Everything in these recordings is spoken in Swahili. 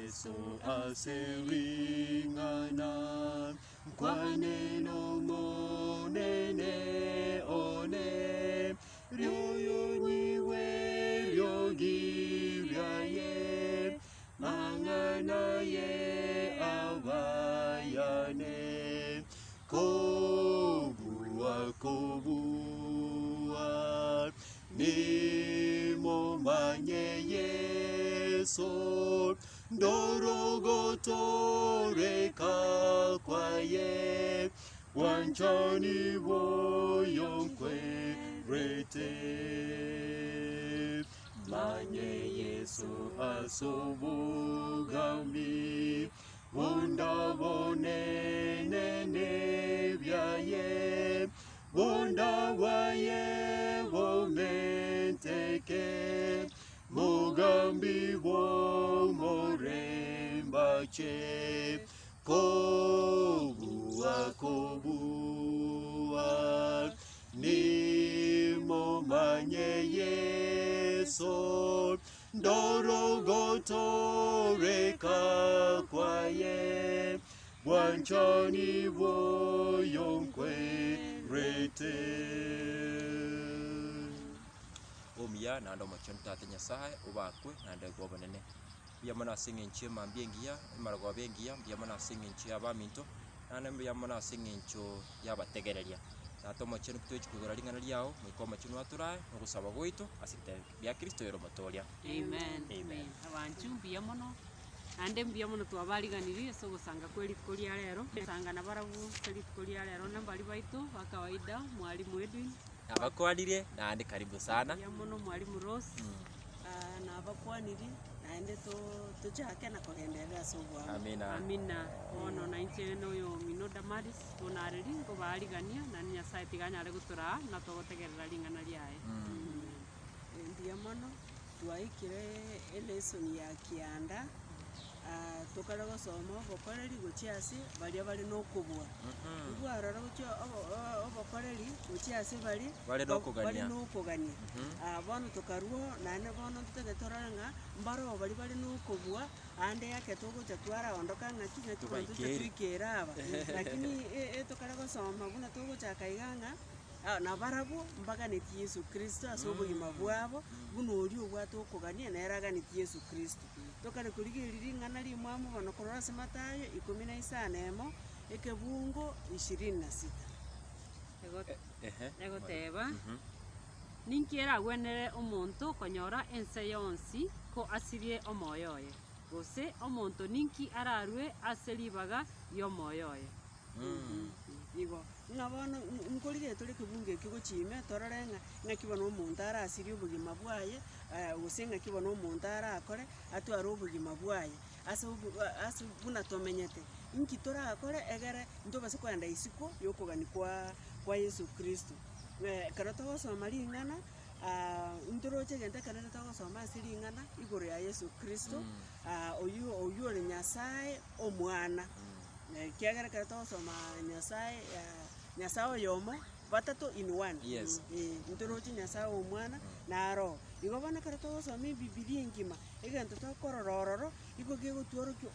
Yesu aseringana kwa neno monene one ryoyo niwe ryogiryaye mangana ye abayane kobua nimomanye Yesu ndorogotoreka kwaye wanchani voyonkwerete manye Yesu asobugambi bundabonenene byaye bundawaye bomenteke mugambi bomorembache kobua nimomanye Yesu ndorogotoreka kwaye wanchani voyonkwerete omiya nando machon tate nyasaye ubakwe nande gobonene biyamana singenche mambiengiya imarago bengiya biyamana singenche abaminto nane biyamana singencho yabategereria nato machon kutochi kugora lingana lyao mwiko machon waturaye nogusaba goito asite bya Kristo yero matoria amen abantu biyamono ande mbiyamono twabariganiri so gusanga kweli kolia rero sanga na barabu kweli kolia rero nambali baitu wa kawaida mwalimu Edwin abakwanire nande karibu sana biyamono mwalimu Rose na abakwaniri naende tuchake na kugenderera sobwa amina ono 19 yo mino Damaris onareri ngo barigania na nya site ganyare gutura na togotegerera lingana lyae biyamono twaikire lesson ya kianda tukara gusoma bokoreri guchiase bali bali nokubwa ubwarara gucho obokoreri guchiase bali nokugania bono tukaruo nane bono tutegetoranga mbaro bali nokubwa ande yake tugocha twara ondoka ngaki tuikera aba lakini tukara gusoma buna tugocha kaiganga na barabu mpaka ni Yesu Kristo asobugima bwabo buno oli obwato okugania na eraga ni Yesu Kristo tokale kuligiriri ngana limwamu bono korora Matayo 15 ekebungo 26 egoteba ninkiera gwenere omonto konyora ense yonsi ko asirie omoyoye gose omonto ninki ararwe aseribaga yomoyoye igo ngabona nkolire tole kebunge kigochime tororenga ngakibona omuntu arasirie obugima bwaye gusenga kibona omuntu arakore atwara obugima bwaye ase buna tomenyete inki torakore egere ntobase kwenda isiko yokogani kwa Yesu Kristo karata gosoma lingana ntoroche genta karata gosoma silingana igoro ya Yesu Kristo oyu ore Nyasaye omwana kiagara karata gosoma Nyasaye yomo batatu in one ntorochi Nyasaye omwana na roho igo bana karata gosoma Biblia ngima egento tokorororo igo gegotworo ki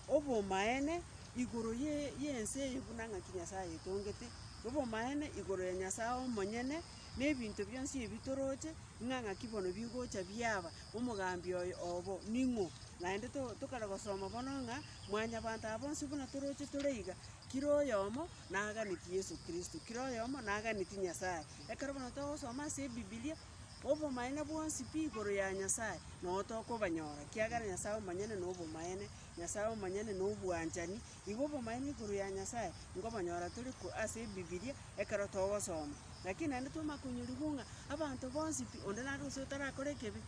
obo maene igoro yense yibunanga Nyasaye itongete obo maene igoro ya Nyasaye omonyene nebintu byonsi ebitoroche nganga kibono bigocha byaba omugambi obo ningo naende tukara gosoma bononga mwanya bantu abonsi buna toroche toreiga kiroyomo naganiti Yesu Kristo kiroyomo naganiti Nyasaye ekara bono togosoma ase Biblia obo maene bwonsi pigoro ya Nyasaye no tokobanyora kiagara Nyasaye omanyene no obo maene Nyasaye omanyene no obwanchani igo obo maene igoro ya Nyasaye ngobanyora turi ku ase Biblia ekara togosoma lakini ande tumakunyurigunga abantu bonsi onde naro sotarakore kebe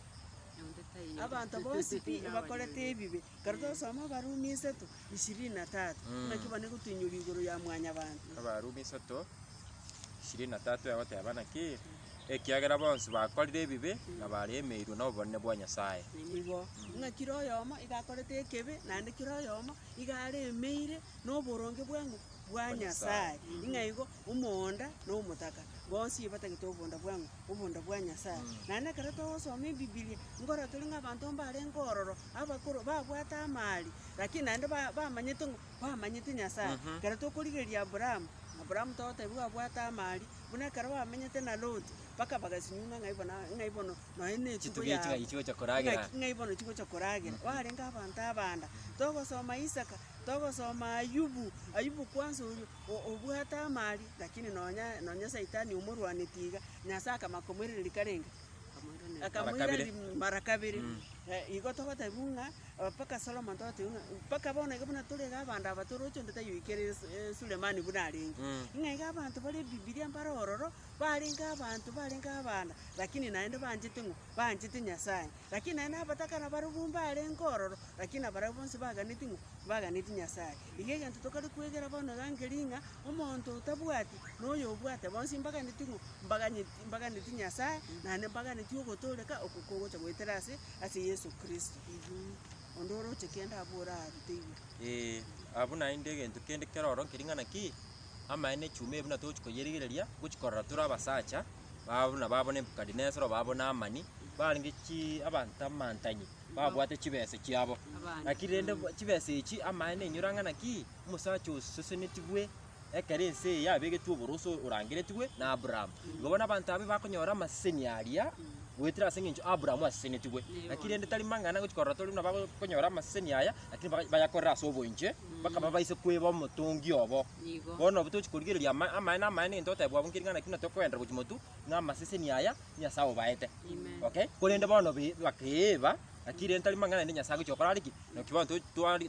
abantu bonsi bakorete ebibe karto soma Barumi 3:23 nakibone gutinyura iguru ya mwanya abantu Barumi 3:23 yagotebana ki ekiagera bonsi bakorire ebibe na baremeirwe no bonne bwa Nyasaye igo ngakiro yomo igakorete ekebe nande kiro yomo igaremeire no boronge bwangu bwa Nyasaye ingaigo umonda no umutaka bonsi batagite obonda bwangu obonda bwa Nyasaye nane karato osome Biblia ngora tulinga abantu mbare ngororo aba babwata amali lakini naende bamanyete Nyasaye kera tokorigeria Abrahamu totebwa abwata amali buna kera bamenyete na Lot paka bagasinyuna ngaibono noene chitu gichigo chakoragira ngaibono chigo chakoragira warenga abantu abanda togosoma Isaka togosoma Ayubu kwanza obwata amali lakini nonya Saitani umurwanitiga Nyasaye akamakomerera karenga akamwira mara kabiri igo togota bunga paka Solomon tote bunga paka bona igabuna turega abanda abatorocho ndeta yikere Sulemani bunaringi inga abantu bali Biblia mbarororo balinga abantu balinga abanda lakini naende banjite Nyasaye lakini naende abatakana barubumba alenkororo lakini abarabonse baganiti Nyasaye igege ntu tokali kwegera bona gangeringa omonto utabwati noyo obwate bonse mbaganiti Nyasaye naende mbaganiti ogotoleka okukogocha gweterase ase Yesu Kristo ondoro chekenda abura arutiwe abuna inde gento kende keroro kiringana ki amaene chume buna tochikoyerigereria guchikorora tura abasacha babona Nebukadinezar babona amani baringe chi abantu amantanyi babwate chibese chiabo lakini rende chibese ichi amaene nyurangana ki umusacha usesenetibwe ekerense yabegetu oburuso urangiretibwe na Abraham gobona abantu abe bakonyora amaseni aria wetira singincho Abraham asenetibwe lakini rende tali mangana guchikorora tori na bakonyora amaseni aya lakini bayakorera sobo inche baka babaise kweba mutungi obo bono butochikorigereria amaene ntote bwa bunkiringana kina tokwenda guchimotu na maseseni aya Nyasaye baete okay kurende bono bakeba akire ntali mangana ndi Nyasaye chokora riki no kibantu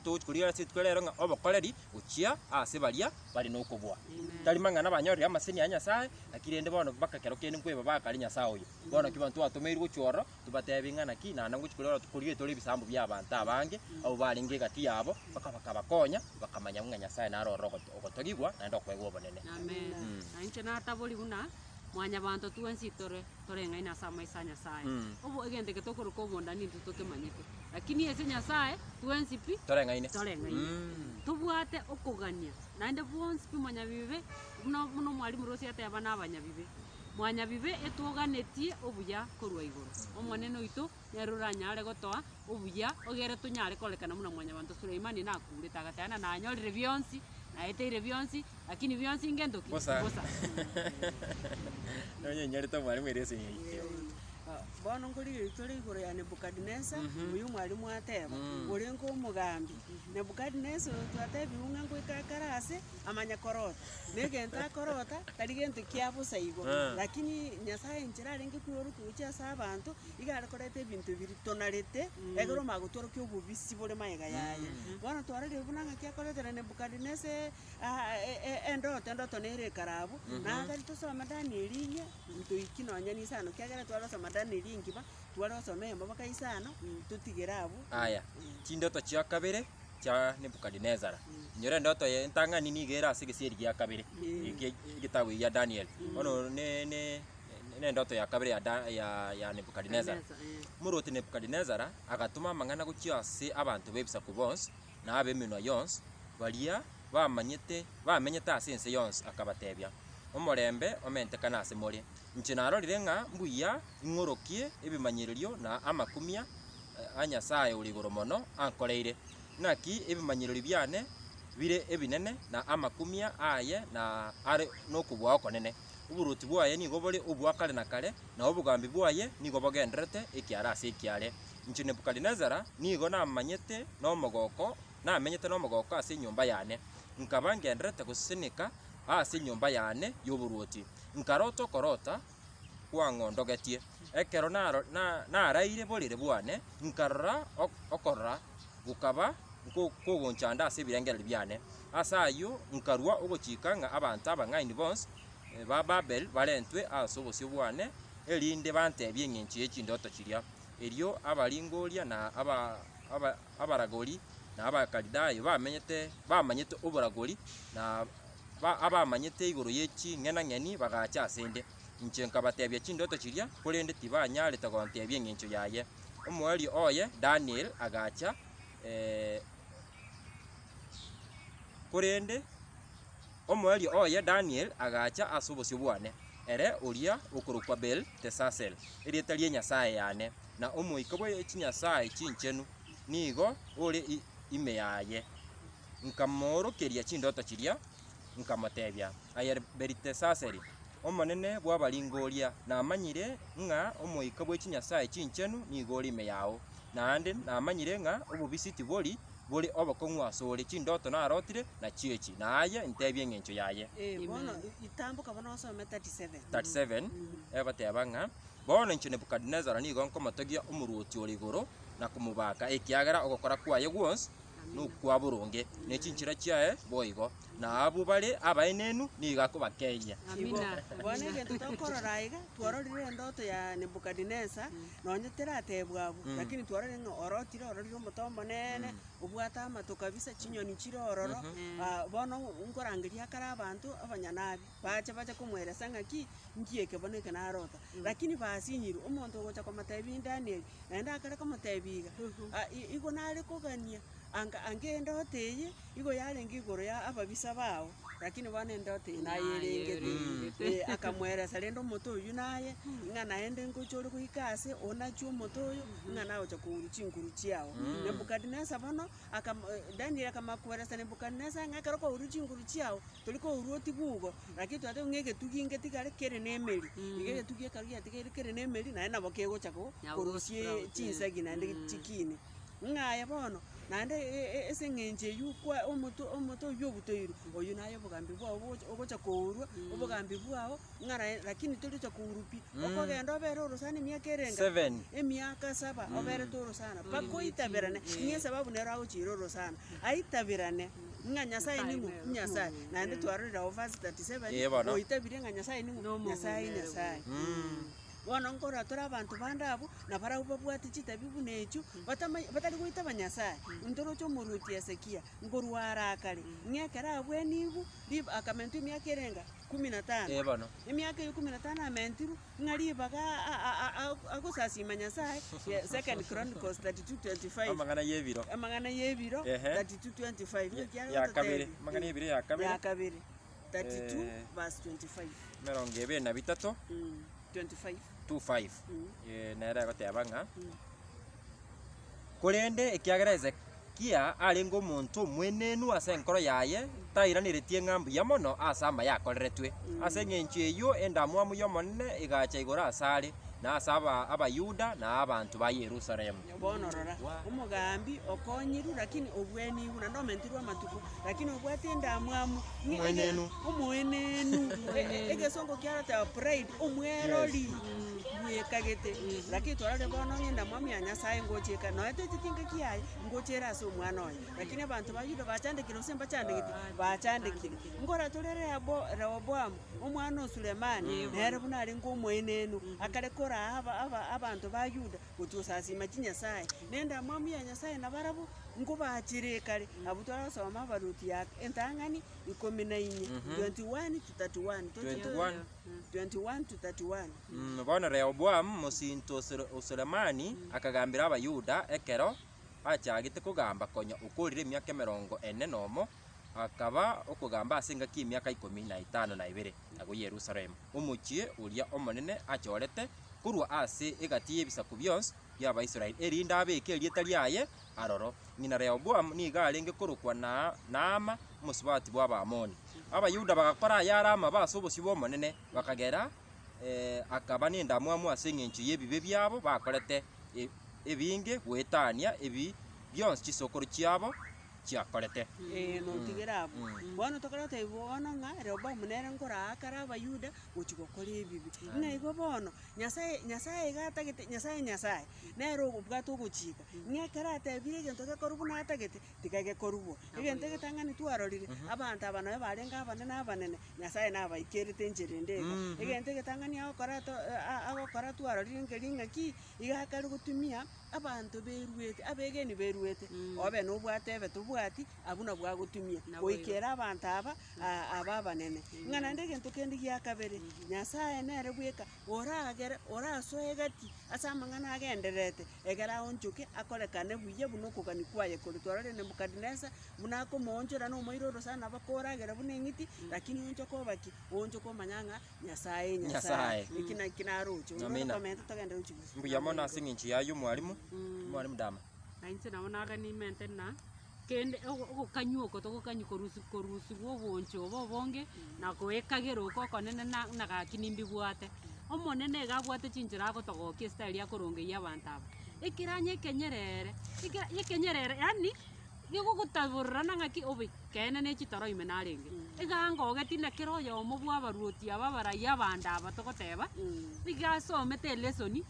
tochikorigereria sitwerero nga obokoreri uchia ase baria bali nokobwa tali mangana banyorira amaseni ya Nyasaye akire ndi bono bakakerokene kweba bakali Nyasaye oyo bono kibantu atomeirwe choro tubatebingana ki na nanguchikorera tukorige tori bisambu bya abantu abange abo baringe gati yabo bakabakonya bakamanya mwa Nyasaye naroro ogotogigwa na ndo kwegwa obonene amen na inche nataboli buna mwanya bantu tuensi torenga ina sama isa Nyasaye obo egende ketokoro mondani tutokemanyete lakini ese Nyasaye tuensi pi torenga ine tubwate okogania naende bonsi pi mwanya bibe muno mwalimu rosi ate abana abanyabibe mwanya bibe etuganetie obuya korwa igoro omwanene oito yaruranyare gotoa obuya ogere tunyare kolekana muno mwanya bantu Suleimani nakureta agatana nanyorire byonsi naeteire byonsi lakini byonsi ngendo bosa nonye nyarita mwalimu erese bono ngori tori igoro ya Nebukadinezar uyu mwalimu ateba urengo umugambi Nebukadinezar twatebi unga ngwikakarase amanya korota negenta korota tarigento kiabusa igo lakini Nyasaye nchira renge kuyoru kucha sa abantu igare korete bintu biri tonarete egoro magutoro kyo bubisi bole maega yaye bono twarere bunanga kyakorete Nebukadinezar endoto nere karabu na ngari tusoma Daniel inye nto ikinonya ni sano kyagera twarosoma Daniel ingiba twarosoma mabaka isano tutigerabu aya chindoto chia kabere cha Nebukadinezar nyore ndoto ye ntangani ni gera sigisiri ya kabere igitabu ya Daniel ono ne ndoto ya kabere ya Nebukadinezar muruti Nebukadinezar agatuma mangana guchiase abantu bebisa kubons na abeminwa yons balia bamenyete asense yons akabatebya omorembe omentekana ase muri nchinarorire nga mbuya ingorokie ebimanyirerio na amakumia anyasaye uri igoro mono ankoreire naki ebimanyirerio byane bire ebinene na amakumia aye na are nokubwa okonene uburuti bwaye nigo bori obwakare na kare na obugambi bwaye nigo bogenderete ekiara ase ekiare nchi Nebukadinezar nigo namanyete nomogoko namenyete nomogoko ase nyumba yane nkaba ngenderete gusinika ase nyumba yane yoburuti nkaroto korota kwangondogetie ekero naraire borire bwane nkarora okorora gukaba kugonchanda ase birengere byane asayo nkarwa ogochika nga abantu abang'aini bonse ba Babel barentwe ase obosio bwane erinde bantebye eng'enchi echindoto chiria erio abaringoria na abaragori na abakalidayo bamanyete oboragori na abamanyete igoro yechi ng'eni bagacha asende inche nkabatebya chindoto chiria kurende tibanyarete gontebya eng'encho yaye omweri oye Daniel agacha kurende omweri oye Daniel agacha ase obosio bwane ere oria okorokwa Bel Tesasel erieta rie Nyasaye yane na omoika bwa echinyasaye chinchenu nigo uri ime yaye nkamorokeria chindoto chiria nkamotebia ayer beritesaseri omonene bwabaringoria namanyire ng'a omoika bwa chinyasaye chinchenu nigo uri ime yao naende namanyire ng'a obobisiti bori obokong'u asore chindoto narotire na chiechi naye ntebia eng'encho yaye bono itambuka bono osome 37 egoteba ng'a bono inche Nebukadnezar nigo nkomotogia omoruoti ore igoro na kumubaka ekiagera ogokora kwaye gwonsi nokwa boronge ne chinchira chiaye boigo na abo bare abaenenu niga kobakenya Amina. bono egento tokorora iga twarorire endoto ya Nebukadnezar nonye teratebwa abo lakini twarorire ng'a orotire omotombo nene obwata amato kabisa chinyoni chire ororo bono nkorangeria kare abanto abanyanabi bacha komweresa ng'aki nkieke bono eke narota lakini basinyire omonto ogocha komotebi Daniel naende akare komotebi iga igo nare kogania ange endoto eye igo yarenge igoro ya ababisa bao lakini bono endoto eye nayerengete akamweresa rende omoto oyu naye ng'a naende ngochore goika ase onachia omoto oyo ng'a nagocha kouru chinguru chiao Nebukadnezar bono Daniel akamakweresa Nebukadnezar ng'a ekero kouru chinguru chiao tori kouru otibugo lakini twate ng'a egetugi ngetigare kere na emeri iga egetugi ekero giatigare kere na emeri naende nabo kegocha korusia chinsegi naende chikini ng'aya bono naende ase eng'encho eywo kwa omoto oyo obutoiru oyo naye obogambi bwao ogocha kourwa obogambi bwao ng'ara lakini toricha kouru pi okogenda obere orosana emiaka erenga emiaka 7 obere torosana paka oitabirane ng'a esababu nero agochira orosana aitabirane ng'a nyasaye ning'u nyasaye naende twarorera verse 37 oitabire ng'a nyasaye ning'u nyasaye bono nkora tora abantu bande abo nabarau babwate chitabi buna echo batari goitaba nyasaye ntorocha omoruoti Hezekia ngorwara akare ng'ekera abweni ibu akamentu emiaka erenga 15 bono emiaka eyo 15 amentiru ng'a ribaga agosasima nyasaye 2 Chronicles 32:25 amang'ana y'ebiro 32:25 ya kabere amang'ana y'ebiro ya kabere 32 verse 25 merongo ebere na bitatu 25 nere goteba ng'a korende ekiagera Hezekia arenge omonto omwenenu ase enkoro yaye tairaniretie ng'a mbuya mono ase ama yakoreretwe ase eng'encho eywo endamwamu ya omonene egacha igoro asare na ase abayuda na abantu ba Yerusalemu bono rora omogambi okonyiru lakini obweni igu nando omentirwe amatuko lakini obwate endamwamu omwenenu egesongo kiarata pride omwerori bwekagete lakini twarare bono endamwamu ya nyasaye ngocheka noete chitinga kiaye ngochera ase omwana oyo lakini abantu bayuda bachandekire ose bachandekire ngora torere Rehoboamu omwana Sulemani nere buna ari ng'omwenenu akarekora abantu ba Yuda gochosasima chinyasaye nendamwamu ya nyasaye nabarabu nkobachire kare abo twarasoma abaruti ya entang'ani 14 21 to 31 bono Rehoboamu mosinto Sulemani akagambira abayuda ekero achagite kogamba konya okorire emiaka 40 akaba okogamba ase engaki emiaka 15 ago Yerusalemu omochie oria omonene achorete korwa ase egati y'ebisaku bionsi bia Abaisiraeli erinde abeke erieta riaye aroro ng'ina Rehoboamu niga arenge korokwa Naama omosubati bwa Abamoni abayuda bagakora ayarama base obosi bwa omonene bakagera akaba nendamwamu ase eng'encho y'ebibe biabo bakorete ebinge gwetania ebi bionsi chisokoro chiabo chiakorete notigera abo bono tokorete ibono ng'a Rehoboamu nere nkora akare abayuda gochigokora ebibi ng'a igo bono nyasaye gatagete nyasaye nere obwate ogochika ng'ekere atebire egento gekora buna atagete tigagekorwa egento egetang'ani twarorire abanto aba nabe barenge abanene nyasaye nabaikerete enchera endega egento egetang'ani agokora twarorire nkeri ng'aki igakare gotumia abantu beruete abegeni beruete obe nobwate ebe tobwati abuna bwagotumia goikera abantu aba abanene ng'a naende egento kende gia kabere nyasaye nere bweka orasoe gati ase amang'ana agenderete egera onchoke akorekane buya buna okogani kwaye kore twarore Nebukadnezar buna akomoonchora nomoire orosana bakoragera buna eng'iti lakini onchoke obaki onchoke omanya ng'a nyasaye ekina kinaroche komenta togenda uchibusi mbuya mono ase eng'encho yayo mwalimu Dama na inse nabonaga ni mente na kende ogokanywa okotogokanyi korusi gwoboncho obonge na goekagera okonene na gakinimbi bwate omonene gabwate chinchera agotogokia style ya korongeia abantu aba ekiranye ekenyerere yani gigogutaburira na ng'aki obe kene ne chitoro ime narenge eganga ogetina kero yomo bwabaruoti aba baraya abanda aba togoteba bigasomete lesoni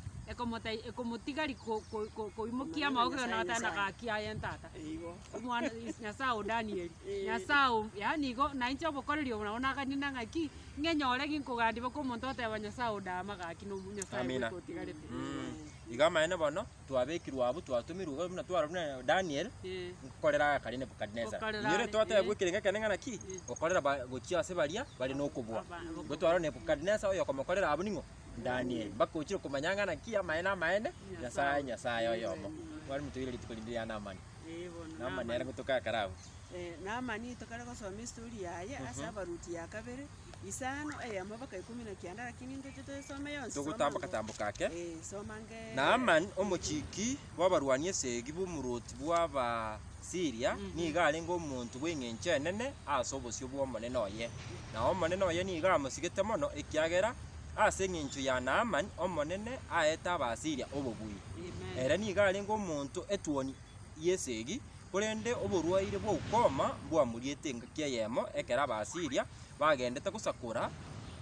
ekomotigari koimokia amaboko na tana gakia yentata mwana nyasao Daniel nyasao yani igo na inche obokorerio bona ni na ng'aki ngenyore ginkogandi bakomonto oteba nyasao dama gaki no nyasao kotigarete igama ene bono twabekirwa abu twatumirwa buna twarabuna Daniel nkorera kari Nebukadneza nyire twata gwikirenge kenenga naki okorera gochia se baria bari no kubwa gotwara Nebukadneza oyo komokorera abu ningo Daniel bakochiro kumanyanga naki amaene nyasaye oyomo wari mutwire litukolindia Naamani Naamani era gutoka karabu Naamani tokara gosoma history yaye asa baruti ya kabere isano amabaka 19 lakini ndo tutosome yonse tugutamba katambo kake somange Naamani omochiki wabarwanie segi bumuruti bwaba Syria niga alengo omuntu w'eng'enche enene ase obosio bw'omonene oye na omonene oye niga amosigete mono ekiagera ase eng'encho ya Naamani omonene aeta Abasiria obobui era niga alengo omuntu etuoni yesegi korende oborwaire bwa ukoma bwamuriete engaki eyemo ekera Abasiria bagendete gusakura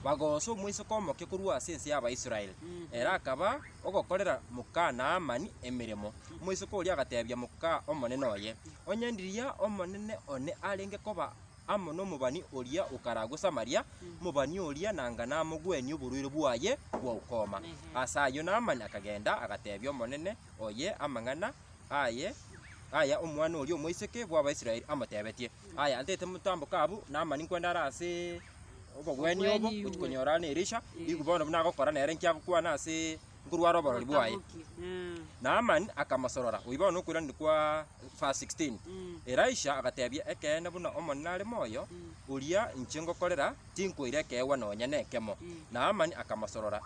bagoso omwiso komoke korwa ase ense y'Abaisiraeli era akaba ogokorera muka Naamani emiremo omwiso koria agatebia muka omonene oye onyendiria omonene one arenge koba amo no mubani oria ukarago Samaria mubani oria nanga namugweni oborwire bwaye bwa ukoma asayo Naamani akagenda agatebia omonene oye amang'ana aya omwana oria omwiseke bwa Abaisiraeli amatebetie aya antete mutambo kabu Naamani kwenda arase obogweni obo ukonyora ne Elisha igubona bunagokora nere nkyagukwana ase nkurwara oborori bwaye Naamani akamasorora uibona ukura ndikwa verse 16 Elisha agatebia ekene buna omonene ari moyo uria inchengo korera tinkwire kewa nonyene kemo Naamani akamasorora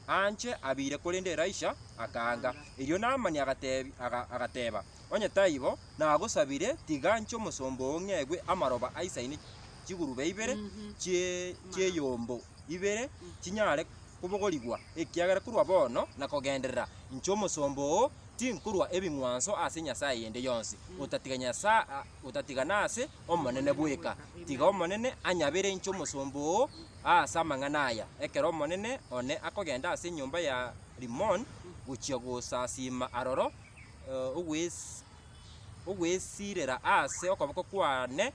anche abire kurinde Elisha akanga irio Naamani agateba onye taibo na agusabire tigancho musombo ngegwe amaroba aisaini chigurube ibere cheyombo ibere chinyare kubogorigwa ekiagera kurwa bono na kogenderera ncho musombo tinkurwa ebimwanso ase Nyasaye yende yonsi utatigana ase omonene bweka tiga omonene anyabere ncho musombo ase amang'ana ekero omonene one akogenda ase nyumba ya Rimon guchia gusasima aroro ogwesirera ase okoboko kwane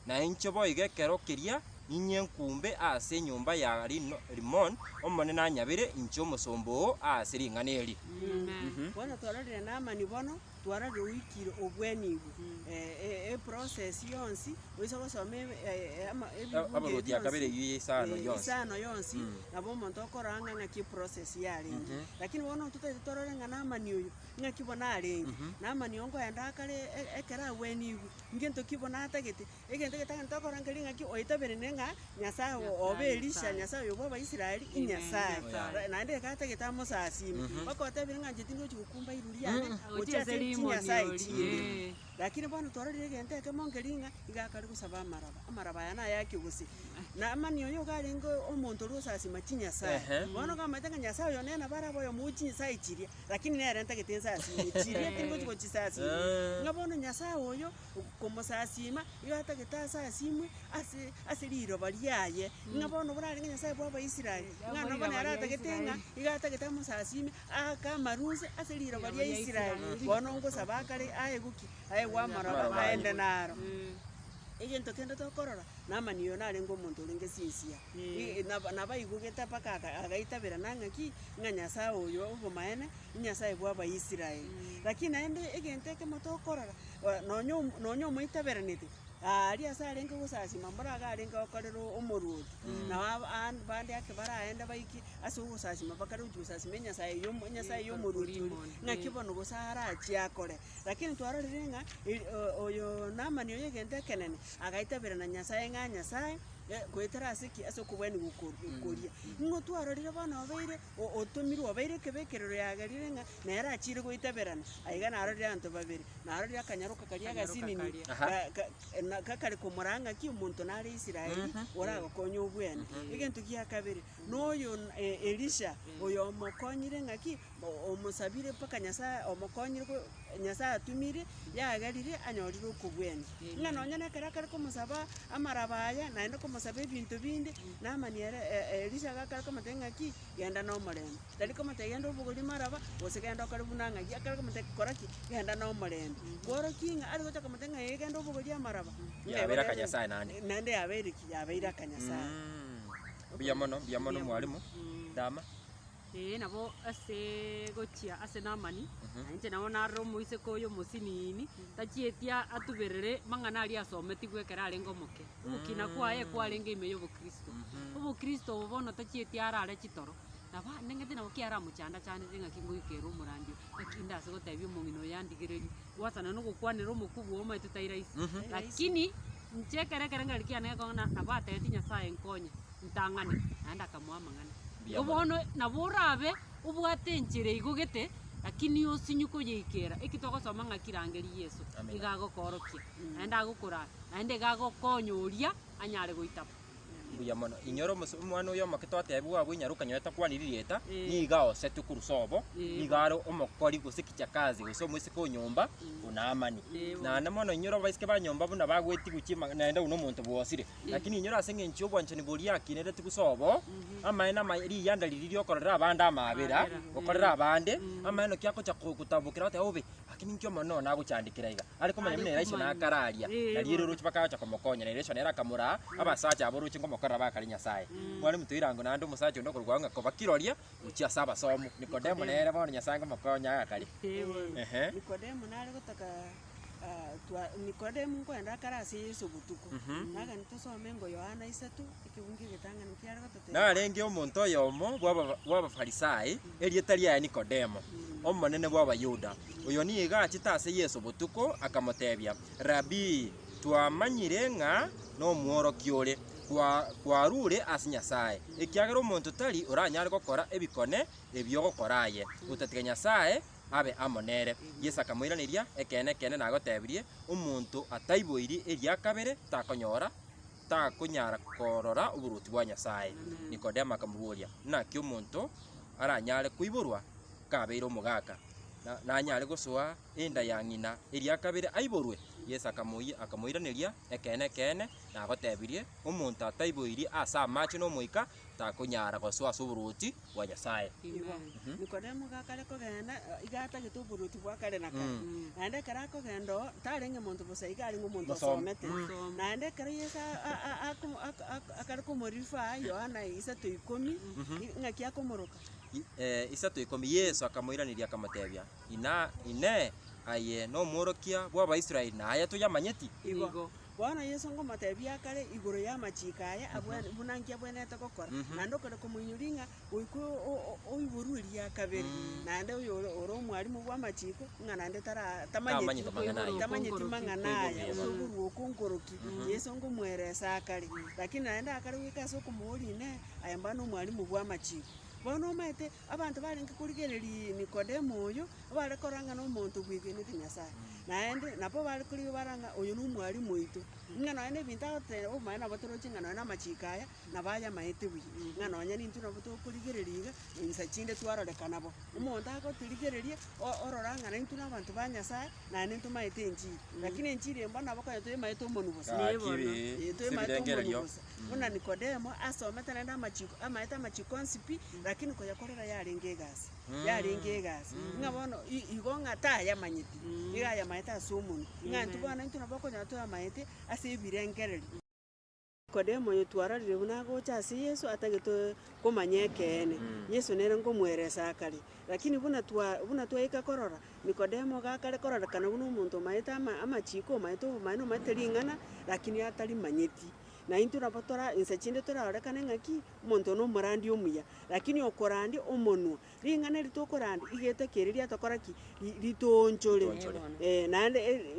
na incho boige kero keria inyenkumbe ase nyumba ya Rimon omonene anyabire incho musombo ase ring'ana eri bono twarorire Naamani bono twarorire wikire obwenigu process yonsi oiso gosoma abaruti akabere isano yonsi nabo omonto okoranga ng'aki process yarenge lakini bono tutatorore ng'a Naamani oyo ng'aki bona arenge Naamani ongoenda akare ekera bwenigu ngento kibona atagete egento getagenta okoranga ng'aki oitabere ng'a Nyasaye obe Elisha Nyasaye obo Abaisiraeli Nyasaye naende katagete amosasima bakotabire ng'a njetingo chikukumba iruriane ochase Nyasaye chinde lakini bono twarorire gente kemongeringa igakari gusaba amaraba yana yake gusi Naamani oyo garengo omonto rosasima Nyasaye bono gamatanga Nyasaye oyo nena barabo yo muchi Nyasaye chiria lakini nere ntagetensa asime chiria tingo chiko chisasi ngabono Nyasaye oyo komosasima igatageta sasimwe ase liro baliaye ngabono burarenga Nyasaye bwa Abaisiraeli ngana bana aratagetenga igatageta mosasime akamaruse ase liro balia Israeli bono ngosaba kare ayeguki ayewamaraba aende naro egento kende tokorora Naamani yo narengo omonto orenge sinsia nabaigugete paka agaitabera nang'aki ng'a Nyasaye oyo obomaene Nyasaye bwa Abaisiraeli lakini naende egento kemotokorora nonyo omoitaberanete ari ase arenge gosasima mbora agarenga okorera omoruoti na bande ake baraenda baiki ase ogosasima bakare gosasima Nyasaye yomoruoti ng'aki bono gosara achiakore lakini twarorire ng'a oyo Naamani oyo egento ekenene agaitabera na Nyasaye ng'a Nyasaye kwetera asiki ase kubweni gukoria ngo twarorire bana obeire otomirwe obeire kebekerero yagerire nga nera achire goitaberana aiga narorire anto babere narorire akanyaruka karia gasinini kakari kumuranga ki omonto nare Israeli oragokonya obwene egento kia kabere noyo Elisha oyo omokonyire ngaki omusabire paka Nyasaye omokonyire Nyasaye atumire yagerire anyorire okobwene ngano nyane kara kumusaba amarabaya naenda kumusaba ebintu bindi namaniere Elisha gakara kumatenga ki genda no morembe tari kumategenda obugori maraba osigenda karibu nangaki akara kumatekoraki genda no morembe goro kinga ari gocha kumatenga yegenda obugori amaraba yabera kanyasaye nande yabeira kanyasaye biya mono mwalimu dama nabo ase gochia ase namani nje nabo narro moise koyo mosinini tachietia atuberere mangana ali asometi gwekera arengo moke ukina kwaye kwarenge imeyo Kristo bono tachietia arare chitoro naba nengete nabo kiara muchanda chane zinga kingoikero murandio akinda ase gotebia mongino yandigireri wasana no gukwanira omukubu oma tutairaisi lakini nchekere kerengari kiane kongana nabateti Nyasaye nkonye ntangane anda kamwamangana ubono naburabe ubwate njire igogete lakini osinyuko yikera ekitogosoma ngakirangeri Yesu igagokorokia anda gukura ande gagokonyoria anyare goitapa buya mono inyoro mwana uyo makitwatebwa bwinyaruka nyoeta kwaniririeta nigao setu kurusobo nigaro omokori gusikicha kazi guso mwisi ko nyumba unamani na namono inyoro baisike banyomba buna bagweti guchima naenda uno muntu bwosire lakini inyoro asenge nchi obwanchani buri akinere tukusobo amaena mayiri yanda liririo korera abanda amabera okorera abande amaeno kyako cha kutabukira ate obe lakini nkyo mono naguchandikira iga ariko manyamine raisho nakararia naliro ruchipaka cha komokonya na iresho nera kamura abasacha aboruchi ngomokora bakari Nyasaye mwali mutuirango nando musacha ndo kurwanga ko bakiroria uchia saba somo Nikodemo nere bono Nyasaye ngomokonya akari Nikodemo nare gotaka Nikodemo kwenda karasi Yesu butuko naga nitosome ngo Yohana 3 ikibungi gitanga nikiara gotote na renge omonto yomo bwa Farisai erietari ya Nikodemo omonene bwa Bayuda uyo niga achitase Yesu butuko akamotebia Rabi twamanyire nga no muoro kiore kwa rure ase Nyasaye ekiagera omonto tari oranyare gokora ebikone ebyo gokoraye utatiga Nyasaye abe amonere Yesu akamoiraniria ekene nagotebirie omonto ataiboiri eria kabere takonyora takunyara korora uburuti bwa Nyasaye Nikodemo akamuburia naki omonto aranyare kuiborwa kabeire omugaka na nyare goswa enda ya ngina eria kabere aiborwe Yesu akamoiraniria ekene nagotebirie omonto ataiboiri asa machi no moika takunyara goswa suburuti bwa Nyasaye Nikodemo gakare kogenda igata gituburuti bwa kare na kare nande kara kogendo tarenge monto bosa igari ngo monto somete nande kare Yesu akare kumorifa Yohana 3:10 ngaki akomoroka 3:10 Yesu akamoiraniria akamotebia ine aye no morokia bwa Abaisraeli na aya tuyamanyeti igo Bwana Yesu ngomatebia kare iguru ya machikaya abwane bunangia bwenete gokora nando kare kumunyuringa uiko oibururia kabere nande uyo oro mwalimu bwa machiko nganande tara tamanyeti mangana ya usuburu okunkoroki Yesu ngomweresa kare lakini nande akare wikaso kumurine ayamba no mwalimu bwa machiko bono maite abantu baringa kurigereri Nikodemo oyo barakoranga no muntu gwigene Nyasaye naende napo bari kuri baranga oyo no mwalimu oito ngano ene bintate o maana batorochi ngano na machikaya nabaya maite wi ngano nya nintu na buto kurigereriga insa chinde twarorekana bo umuntu akotirigereria ororanga na nintu na abantu ba Nyasaye na nintu maite enchi lakini enchi remba nabo kayo maite omonu bosa to maite omonu bosa una Nikodemo asomete na machiko amaita machikonsipi lakini ko yakorera yarenge gas ngabono igonga ta yamanyiti iga yamaita sumun ngantu bana ntu nabako nyato yamaite asibirengereri Nikodemo yetwararire bunago cyase Yesu atagito komanyekene Yesu nere ngomweresa kali lakini buna twaika korora Nikodemo gakare korora kana buno umuntu maita amachiko maito maino materingana lakini atari manyeti na into nabatora insa chinde toraorekane ng'aki omonto no omorandi omuya lakini okorandi omonwa ring'ana ritokorandi igete keri riatokoraki ritonchore naende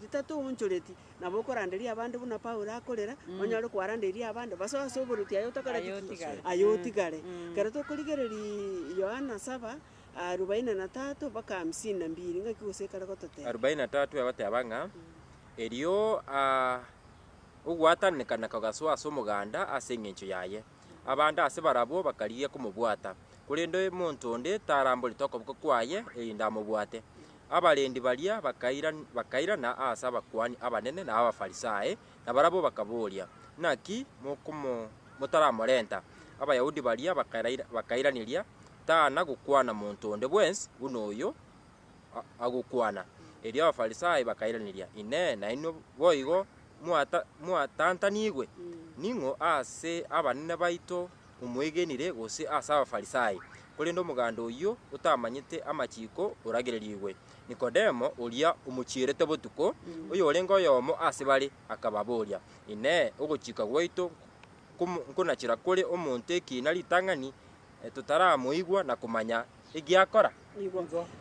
ritatoonchoreti nabo okoranderia abande buna Paulo akorera onyore kwaranderia abande basoase oboruti ayo tokoreki ayotigare kero tokorigereri Yohana 7:43 mpaka 52 ng'aki gose kare gototera 43 egoteba ng'a erio ogwatanekana kogaswa ase omoganda ase eng'encho yaye abande ase barabwo bakarigia komobwata korende omonto onde taramborete okoboko kwaye erinde amobwate abarendi baria bakairana ase abakuani abanene na abafarisayo na barabwo bakaboria naki motaramorenta abayahudi baria bakairaniria tana gokwana monto onde bwensi buna oyo agokwana erio abafarisayo bakairaniria ine naino boigo mwatantanigwe ning'o ase abanene baito omwegenire gose ase abafarisayo korende omoganda oyo otamanyete amachiko oragererigwe Nikodemo oria omochierete botuko oyo orenga oyomo ase bare akababoria ine ogochika gwaito nkonachira kore omonto ekina ritang'ani totaramoigwa na komanya egiakora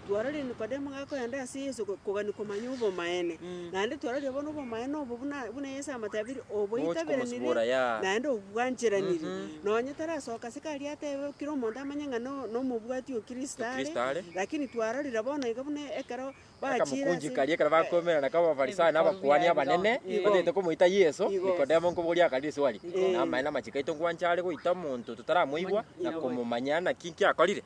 twarari Nikodemo gakoenda ase Yesu kogani komanya obomaene naende twarari bono obomaene obo buna Yesu amatabiri oboitaberanire naende obwancheraniri nonya tarasoka sekari atebe kira omonto amanye ng'a nomobwati o Kristo are lakini twararire bono iga buna ekero bakamukunjikaria ekero bakomerana ka abafarisayo na abakuani abanene batete komoita Yesu Nikodemo nkoboria akari swali namaene amachiko aito ngwanchare goita omonto totaramoigwa na komomanya naki nkiakorire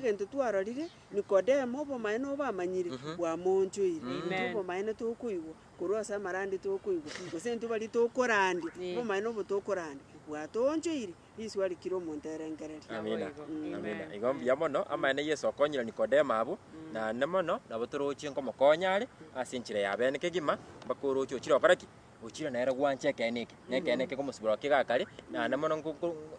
gento twarorire Nikodemo obomaene obamanyire bwamonchoire obomaene tokoigwa korwa ase amarandi tokoigwa gose nto bari tokorandi obomaene obo tokorandi bwatonchoire riswa rikire omonto erengereri amina igo mbuya mono amaene Yesu okonyire Nikodemo abo naende mono nabo torochie nkomokonya are ase enchera ya bene kegima bakorochia ochire okoraki ochire nere gwanche ekeneke nekeneke komosibora kegakare naende mono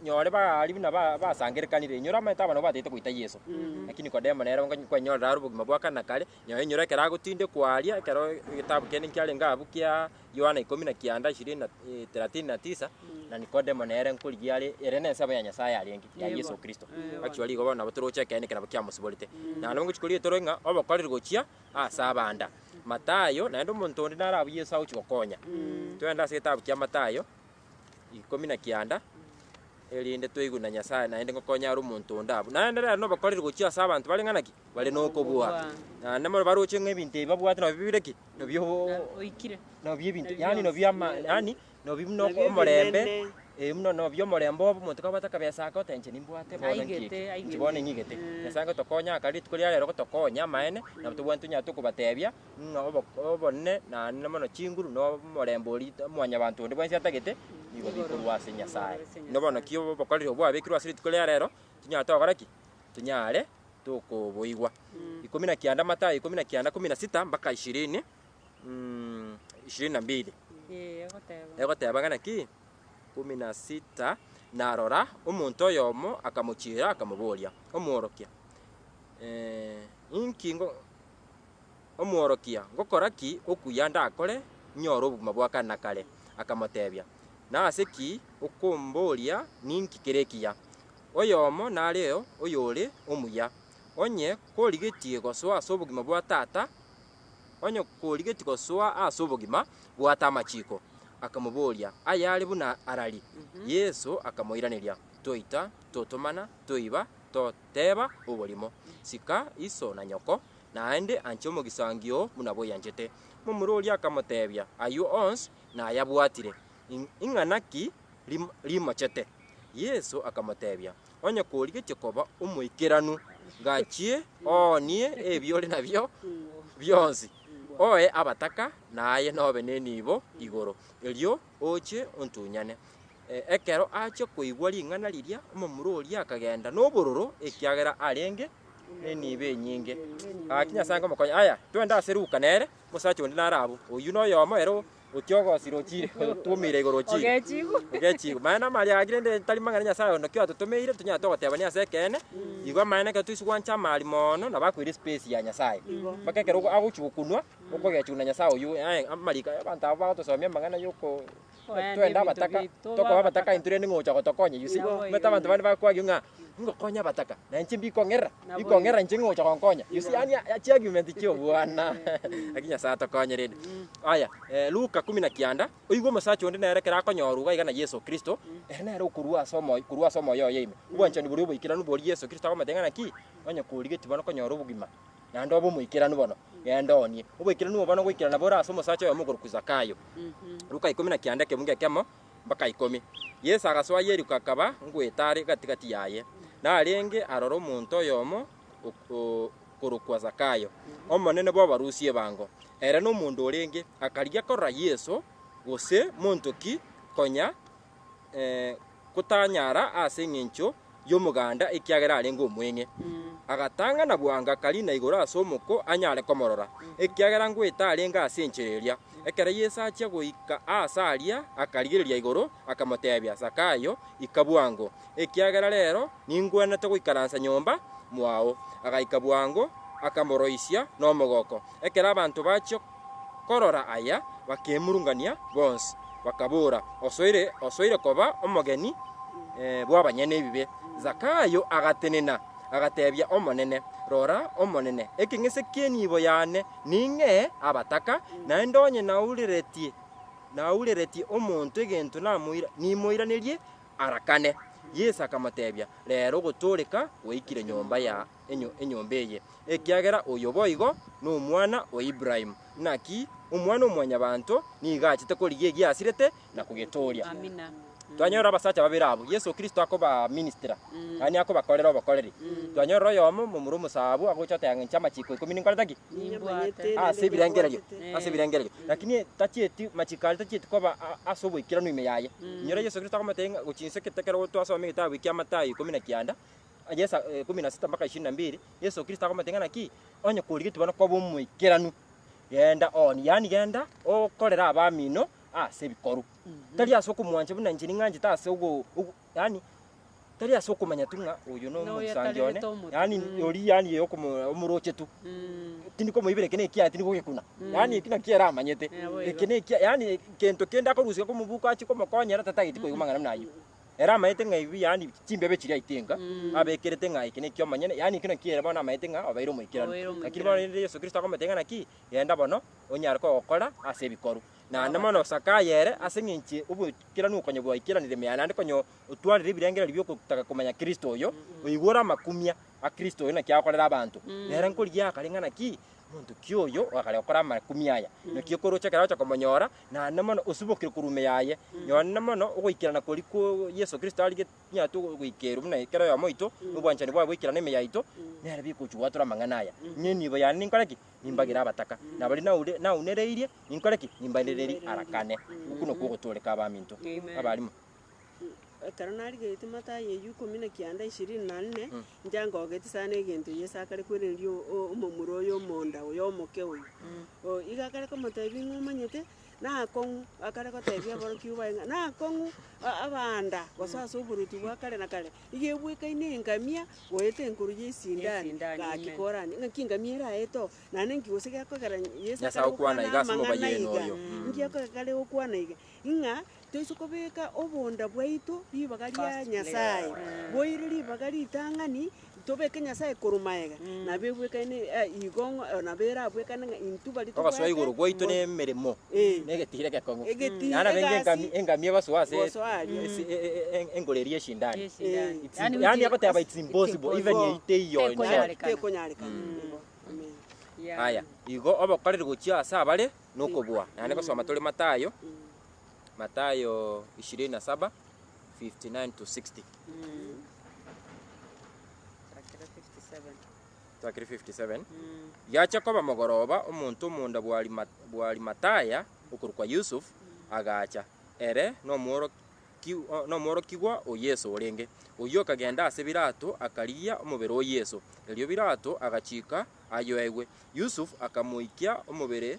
nyore bari buna basangerekanire nyora amaete abana batete goita Yesu lakini Nikodemo nere nkwanyorera obogima bwakana kare nyoe nyora ekero agotinde kwaria ekero egitabu kene nkiarenga abu kia Yohana 10:39 na Nikodemo nere nkorigiare ere nese aba ya Nyasaye arenge ya Yesu Kristo actually igo bona batoroche ekeneke nabo kiamosiborete naende ngochikorie torenga obokorire gochia ase abanda Matayo naende omonto onde narabu Yesu agochikokonya twenda ase egitabu kia Matayo 19 erinde toiguna Nyasaye naende ngokonya ari omonto onde abo naende rero nobokorire gochia ase abanto bare ng'anaki bare nokobua naende mono baroche ng'ebinto ebi babwate nabo bibireki nobio oikire nobio ebinto yani nobio yani nobio no omorembe mno nobio omorembe obo omonto kabata kabesa akotenche nimbwate bono nkiki nkibone ng'igete Nyasaye gotokonya akari tukoria rero gotokonya amaene nabo tobwate tunya tokobatebia obone naende mono chinguru no omorembe ori mwanya bantu onde bwensi atagete igo bikorwa ase Nyasaye no bono kio bokorire obwabekirwe ase rituko rero tunya tokoraki tunyare tokoboigwa 19 Matayo 19:16 mpaka 20 22 egoteba ng'anaki 16 narora omonto oyomo akamochira akamoboria omworokia inkingo omworokia ngokoraki okuya ndakore nyora obogima bwakana kare akamotebia nase ki okomboria ninki kerekia oyomo nareo oyore omuya onye korigetie goswa ase obogima bwa tata onye korigetie goswa ase obogima bwa tamachiko akamoboria ayare buna arari Yesu akamoiraniria toita totomana toiba toteba oborimo sika iso na nyoko naende anche omogisangio muna boyanchete momurori akamotebia ayo ons na yabwatire ing'anaki rimachete Yesu akamotebia onye korigetie koba omoikeranu gachie onie ebiore nabio bionsi oe abataka naye nobe nenibo igoro erio oche ontunyane ekero ache koigwa ring'ana riria omomurori akagenda nobororo ekiagera arenge enibe enyinge akinya sanga mokonya aya twenda ase Luka nere mosacha onde narabu oyu no yomo ero ukiogocirwo chire tumire iguru chi ugechigu maana mari agire nde tari mangana nyasaye no kyo tutumire tunya togotebania sekene igwa maana ke tuisugwancha mari mono na bakwire space ya nyasaye bakekero aguchukunwa ukogechuna nyasaye uyu amarika abantu aba tusomia mangana yuko twenda bataka toko bataka inture ni ngocha gotokonye yusi meta abantu bani bakwagiunga ngokonya bataka na nchimbi ikongera nchingo cha konkonya yusi yani achi argument kyo bwana akinya saa tokonye rede aya Luka 10:9 uigwo musacho ndi nerekera konyoruga igana Yesu Kristo nere kurua somo yo yime ubwancho ni buri ubikira nubori Yesu Kristo akomatengana ki onye kurigeti bano konyoru ubugima na ndo bo muikira nubono yendonie ubikira nubono gwikira na bora somo sacho yo muguru kuzakayo Luka 10:9 kemunge kemo mpaka 10 Yesu agaswa Yeriko akaba ngwetare gatigati yaye na renge aroro muntu yomo kurukwa Zakayo omonene bo barusie bango era no mundu urenge akarigia korra Yesu gose muntu ki konya kutanyara ase ngincho yomuganda ikiagera arengo mwenge agatanga na bwanga kali na igora asomoko anyare komorora ikiagera ngwita arenga asenchereria ekera Yesu achia goika asaria akarigereria igoro akamotebia Zakayo ikabwango ikiagera rero ningwena to goikaransa nyomba mwao agaikabwango akamoroisia no mogoko ekera abantu bacho korora aya bakemurungania bonse bakabura osoire koba omogeni bwabanyene bibe Zakayo agatenena agatebia omonene rora omonene ekingese kienibo yane ninge abataka na ndonye nauliretie omuntu egento namuira nimoiranirie arakane Yesu akamotebia rero guturika weikire nyomba ya enyomba eye ekiagera uyo boigo no mwana wa Ibrahim naki umwana umwanya bantu nigachite korigie giasirete na kugitoria amina twanyora abasacha babira abo Yesu Kristo akoba ministra ani akoba korera obakoreri twanyora yomo mumuru musabu agochata yancha machiko 10 ninkoretaki asibirengererio lakini tachieti machikali tachieti koba asobo ikirano ime yaye nyora Yesu Kristo akomatenga guchinse ketekero gutwasome gitabu ikya Matayo 19 Yesu 16 mpaka 22 Yesu Kristo akomatenga naki onye kurigi tubana ko bumwikirano yenda on yani yenda okorera abamino sebikoru tari asoko mwanje buna njini nganje tase ugo yani tari asoko manyatunga uyu no musangione yani yori yani yoko umuroche tu tindiko muibere kene kia tindiko gekuna yani kina kiera manyete kene kia yani kento kenda ko rusika ko mubuka achi ko makonyera tatagiti ko igumangana nayo era maite ngaibi yani chimbebe chiria itenga abekerete ngai kene kyo manyene yani kina kiera bona maite nga abairo muikirano lakini bona Yesu Kristo akometenga naki yenda bono onyara ko okora asebikoru na namono Sakayere asenginchi ubukira nukonye bwa ikiranire meana ndikonyo utwarire birengera libyo kutaka kumanya Kristo oyo uyigora makumya a Kristo oyo na kyakorera abantu nera nkuriya kalingana ki muntu kyoyo wakale okora makumya aya no kikorocha karacha komonyora na namono usubukire kurume yaye nyona namono ugoikirana kuri ko Yesu Kristo alige nyatu ugoikeru muna ikera ya moito ubwanchani bwa bwikirana ime yaito nera bikuchwa tura mangana aya nyeni bo yani ninkoreki nimbagira abataka na bali na unereirie ninkoreki nimbaireri arakane ukuno kugotoreka abaminto abalimo karanari gete Matayo 10:24 njanga ogeti sana egento Yesu akare kwererio omomuro yo monda yo moke oyo igakare ko Matayo ngomanyete na kongu akare ko tebia boro kiuba na kongu abanda gosaso burutu bwakare na kare igebweka inengamia goete nkuru yesindani gakikorani ngakingamira eto nane ngigosega ko kara Yesu akare kwana igasimo bayeno yo ngiyako kare okwana iga inga toisukobeka obonda bwaitu libagalia Nyasaye boire libagari tangani tobeke Nyasaye korumaega na bebweka ine igongo na bera bweka na intuba lito kwa so iguru gwaito ne meremo negetire ke kongo ana benge engamie baswase engolerie shindani yani akote aba it's impossible even yite iyo konyarika aya igo obakorere gochia asa bare nokobwa yani ko soma tole Matayo 27:59-60 Takiri 57 yacha koba mogoroba omuntu munda bwali Mataya ukurukwa Yusuf agacha ere no moro kigwa o Yesu orenge uyo kagenda ase birato akariya omubere o Yesu elio birato agachika ayoegwe Yusuf akamuikia omubere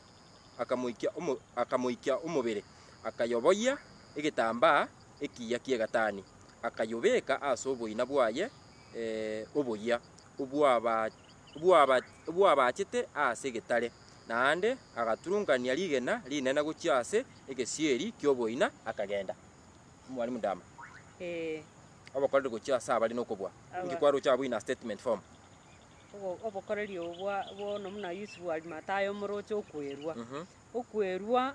akamuikia umubiri akayoboya igitambaa ikiya kiegatani akayobeka ase oboina bwaye oboya obwabachete ase egitare naende agaturungania rigena rinene gochia ase egesieri kioboina akagenda. Mwalimu Ndama obokoreri gochia ase abari nokobua ngikwara ocha boina statement form obokoreri bono muna Yusufu Arimatayo moroche okwerwa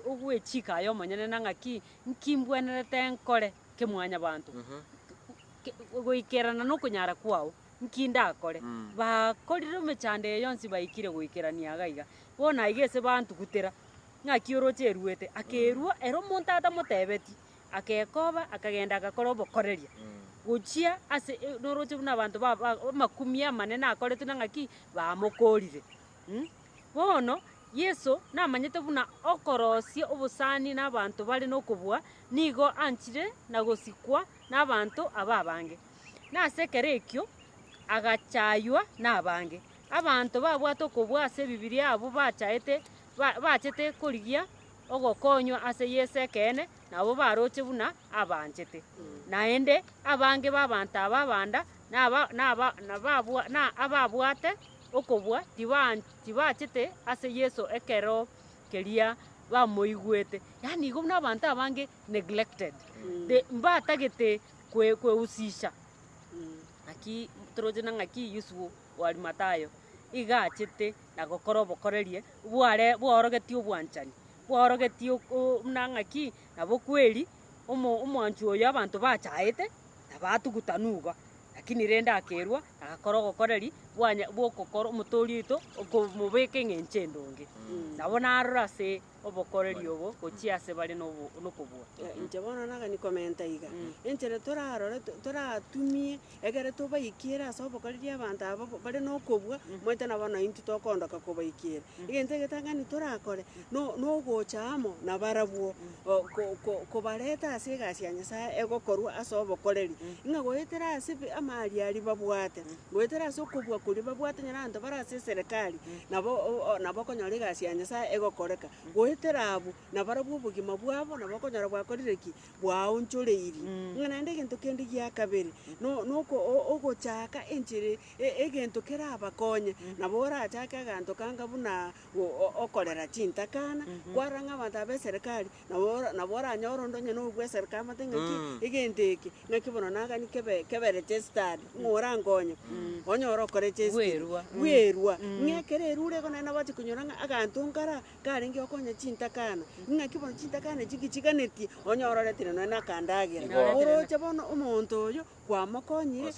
ogwechika ayo omonyene nang'aki nkimbwenerete nkore kemwanya bantu goikerana nokonyara kwao nkindakore bakorire emechando eyo yonsi baikire goikerania gaiga bono aiga ase bantugutera ng'aki oroche eruete akerwa ero omonto atamotebeti akekoba akagenda agakora obokoreria gochia ase noroche buna abantu amakumi amanene akorete nang'aki bamokorire bono Yesu namanyete buna okorosia obosani n'abantu bari nokobua nigo anchire na gosikwa n'abantu abange nase ekero ekio agachaywa n'abange abantu babwate okobua ase Bibilia abo bachete korigia ogokonywa ase Yesu ekene nabo baroche buna abanchete naende abange babantu ababanda ababwate okobua tibachete ase Yesu ekero keria bamoigwete yani igo n'abantu abange neglected mbatagete kweusisha aki toroche nang'aki Yusufu Arimatayo igachete na gokora obokorerie bworogetie obwanchani bworogetie nang'aki nabo kweri omwanchu oyo abantu bachaete nabatuguta nuga lakini rende akerwa agakora ogokoreri bwokokora omotori oito okomobeka eng'encho endonge nabo narora ase obokoreri obo gochia ase bare nokobua inche bono nagani komenta iga enchere torarore toratumie egere tobaikire ase obokoreri abantu abo bare nokobua moite nabo naintu tokondoka kobaikire egento egetang'ani torakore nogocha amo nabarabwo kobareta ase egasi ya Nyasaye egokorwa ase obokoreri ng'a goetera ase amariari babwate goetera ase okobua kori babwate nyaranto bara ase eserekari nabo konyora egasi ya Nyasaye egokoreka goetera abo nabarabwo obogima bwabo nabo konyora bwakorire ki bwaonchoreiri ng'a naende egento kende gia kabere ogochaka enchire egento kerabakonye nabo orachake aganto kanga buna okorera chintakana kwara ng'abanto aba eserekari nabo oranyora ondonye nobwa eserikari amate ng'aki egento eki ng'aki bono nagani kebere registered ng'orangonye onyora okore bwerwa ng'ekere erure igo naende bachi konyora aganto nkara karenge okonye chintakana ng'aki bono chintakana chigichiganetie onyora oretire nonye nakandagera oroche bono omonto oyo kwamokonyire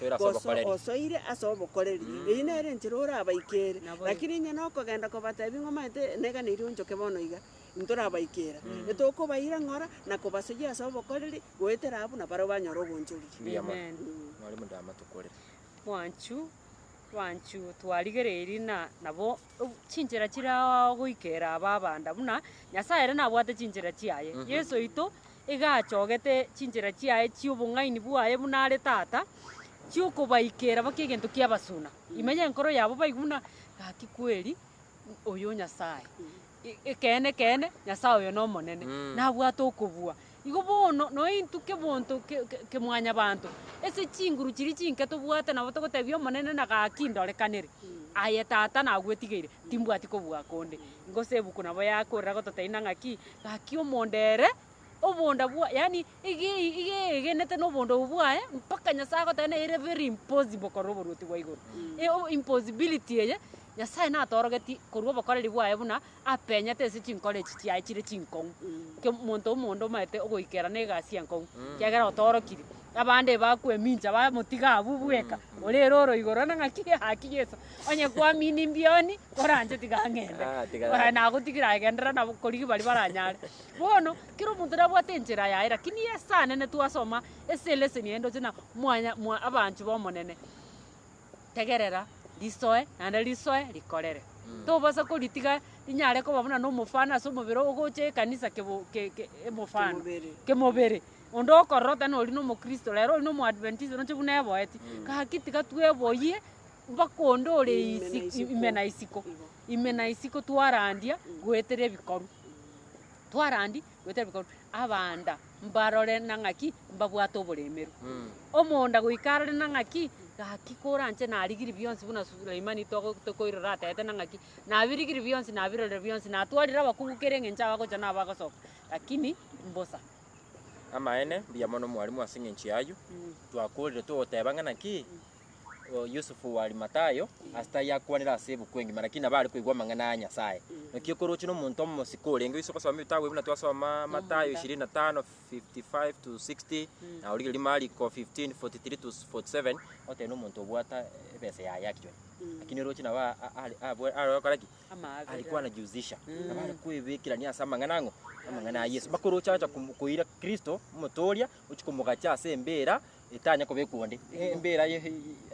osoire ase obokoreri eyi nere enchera orabaikere lakini inye nokogenda kobatebi ng'omaete neganeiri onchoke bono iga ntorabaikera etokobaira ng'ora na kobasoyia ase obokoreri goetera abo nabaro banyora ogonchoriri. Mwalimu Ndama tukorere wanchu twarigereiri nabo chinchera chira goikera ababanda buna Nyasaye ere nabwate chinchera chiaye Yesu ito igachogete chinchera chiaye chiobong'aini bwaye buna are tata chiokobaikera baki egento kiabasuna imenye enkoro yabo baigu buna gaki kweri oyo Nyasaye kene Nyasaye oyo no monene nabwate okobua igo bono nointu kebonto kemwanya bantu ese chinguru chiri chinke tobwate nabo togotebia omonene na gakindorekanere aye tata nagwetigeire timbwati kobua konde ngose ebuku nabo yakorera gototeina ng'aki gaki omondere obonda bwa yani igenete nobondo bwaye mpaka Nyasaye gotene ere very impossible korwa oboruoti bwa igoro impossibility eye Nyasaye natorogeti korwa obokoreri bwaye buna apenyete ase chinkore echi chiaye chire chinkong'u ke omonto omondo omaete ogoikera na egasi ya nkong'u kiagera otorokiri abande bakwemincha bamotiga abu bweka orere oro igoro nang'aki haki Yesu onye kwamini mbioni oranje tigang'ende nagotigira agendera nabo korigi bari baranyare bono kero omonto nabwate enchera yaye lakini esa nene twasoma ase leseni endo china mwanya abanchu bomonene tegerera risoe naende risoe rikorere tobasa koritiga rinyare koba buna nomofana ase omobere ogoche ekanisa emofana kemobere ondo okorora tene ori nomokristo rero ori nomoadventist noche buna eboeti gaki tiga tweboyie mpaka ondo ore imena isiko imena isiko twarandia gwetere bikoru twarandi gwetere bikoru abanda mbarore nang'aki mbabwata oboremeru omonda goikarore nang'aki gaki koranche narigiri bionsi buna Suleimani tokoirora atete nang'aki nabirigiri bionsi nabirorere bionsi natwarire abakugukere eng'enche abagocha nabagosoka lakini mbosa amaene mbia mono mwalimu ase eng'encho yayo twakorire togoteba ng'anaki Yusufu wa Arimathayo asita yakwanera ase ebuku engima lakini abari koigwa amang'ana a Nyasaye nakio korochi nomonto omosiko orenge iso okosoma ebitabu ebi natwasoma Mathayo 25:55 to 60 na origeri Mariko 15:43 to 47 otene nomonto obwata ebesa yaye actually lakini rochi naba arokoraki alikuwa anajihusisha abari kwebekirania ase amang'ana a Yesu bakorocha acha kuira Kristo motoria uchikomogacha ase embera itanya kobekunde embera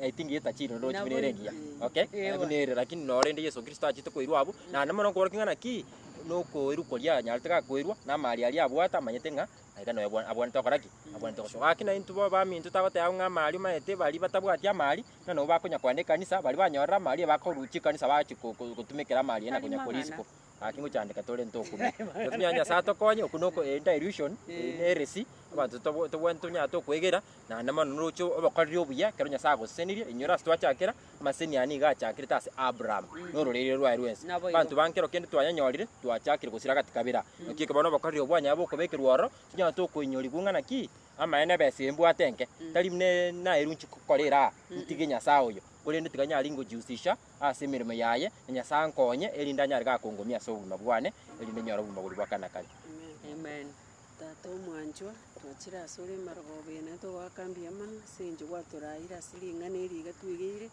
I think yetachiro rochi binerengia okay binere lakini norende Yesu Kristo achite koirwa abo na namono korokingana ki noko irukoria nyarteka koirwa na mali ali abwata manyete nga aikano abwana tokoraki abwana tokoshoka akina into ba mintu tagote nga mali maete bali batabwati amali na no bakonya kwande kanisa bali banyorra mali bakoruchi kanisa bachi kutumikira mali na kunya polisiko akingo chandika tole ntokumi tunyanya sato konye okunoko illusion neresi abantu tobwento nyato kwegera na namano rocho abakorire obuya kero Nyasaye gosenirie inyora twachakera amaseni ani gachakire tase Abraham nororere rwa rwensi abantu bankero kende twanyanyorire twachakire gusira katika bira okike bano bakorire obwanya abo kobekerwa oro tunyato koinyori bungana ki amaene besembu atenke tari na erunchi kukorera ntige Nyasaye oyo kurende tiganya alingo jusisha ase mirimo yaye Nyasaye nkonye erinda nyari gakongomia so buma bwane erinde nyoro buma buri bakana kali amen tata omwanchwa twachira asore marogobe na to wakambia mana senje gwaturaira silingana eriga twigeire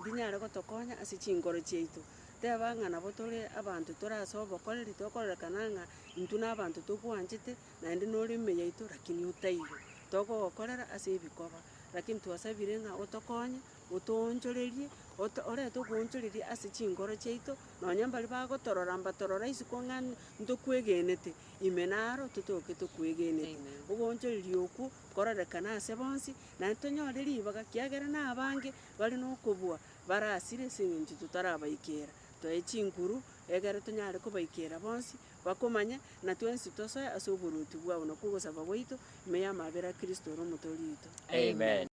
dinyara gotokonya ase chingoro cheitu tebang'ana botore abantu toraso bokoreri tokorera kananga intuna abantu tokwanchete naende norime yaitu lakini utaire togokorera ase ebikoba lakini twasabire ng'a otokonye otonchorerie orete ogonchorerie ase chingoro chaitu nonya mbari bagotorora mbatorora isiko ng'ani ntokwegenete imenaro totoke tokwegenete ogonchorerie oku kororekana ase bonsi naende tonyore ribaga kiagera na abange bari nokobua barasire ase eng'encho totarabaikera toe chinguru egere tonyare kobaikera bonsi bakomanya na twensi tosoe ase oboruti bwabo nakogosaba gwaito ime yamabera Kristo ore omotori oito amen.